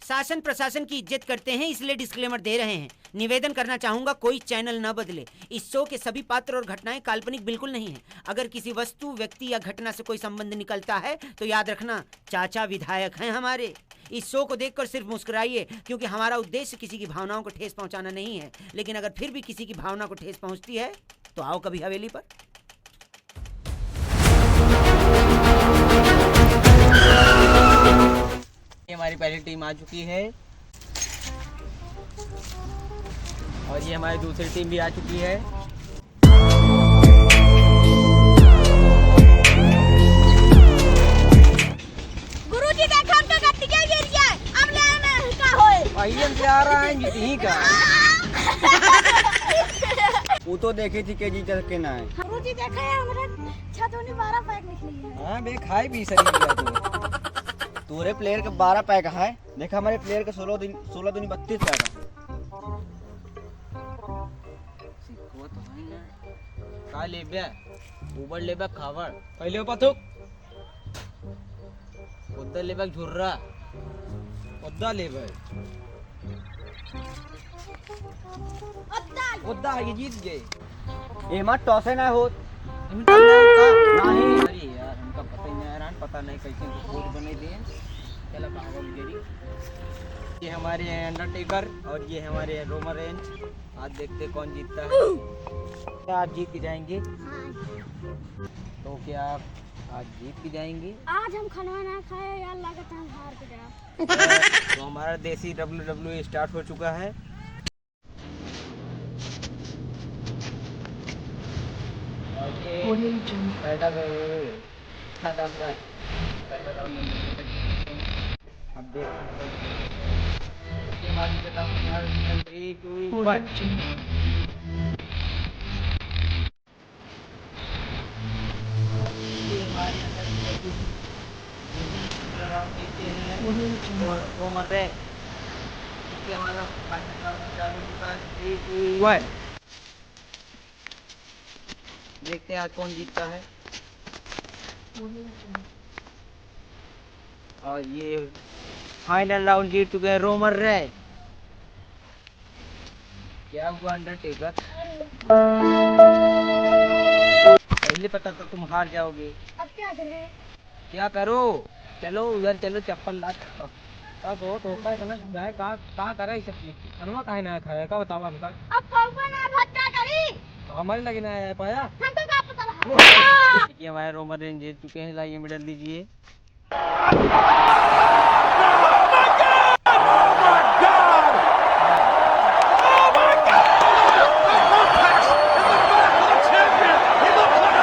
शासन प्रशासन की इज्जत करते हैं, इसलिए डिस्क्लेमर दे रहे हैं। निवेदन करना चाहूंगा कोई चैनल न बदले। इस शो के सभी पात्र और घटनाएं काल्पनिक बिल्कुल नहीं है। अगर किसी वस्तु, व्यक्ति या घटना से कोई संबंध निकलता है तो याद रखना चाचा विधायक हैं हमारे। इस शो को देखकर सिर्फ मुस्कुराइए, क्योंकि हमारा उद्देश्य किसी की भावनाओं को ठेस पहुंचाना नहीं है। लेकिन अगर फिर भी किसी की भावना को ठेस पहुंचती है तो आओ कभी हवेली पर। ये हमारी पहली टीम आ चुकी है और ये हमारी दूसरी टीम भी आ चुकी है। गुरुजी देखो हमका गट्टी के गिर गया, अब लेने का होए भाई हम जा रहा है जीती का। वो तो देखे थी के जीत के ना है। गुरुजी देखा है हमरा छतोनी 12 पैक निकली है। हां बे खाई भी सही लिया तू। तोरे प्लेयर के 12 पैक है, देखा हमारे प्लेयर के 16 दूनी 32 पैक है। सिको तो है ना का लेबे ऊबर लेबे खावर पहले पथुक उधर लेबे झुर्रा उधर लेबे उधर ये जीत गए। ए मत टॉस ना हो नहीं। अरे यार हमका पता ही नहीं यार, पता नहीं कैसे कोड बने दिए। चलो भागो जेरी। ये हमारे हैं अंडरटेकर और ये हमारे हैं रोमन रेंज। आज देखते कौन जीतता है। क्या आप जीत के जाएंगे? तो क्या आप आज जीत के जाएंगे? आज हम खाना ना खाए यार, लागत हम हार के जाए। तो हमारा देसी WWE स्टार्ट हो चुका है। बैठा गए अब देख वो मर रहे देखते हैं आज कौन जीतता है। और ये फाइनल राउंड जीत चुके हैं रोमन रेंज। क्या हुआ अंडरटेकर? पहले पता था तुम हार जाओगे। अब क्या करें? क्या करो? चलो उधर चलो, चप्पल ला बहुत होता है ना गाय कहाँ करे इसे अनवा काहे ना खाया का बताओ हमका। अब कौन ना भट्टा करी तो हमारे लगे ना आया पाया। हमको क्या पता। ये हमारे रोमन रेंज जीत चुके हैं। लाइए मेडल दीजिए।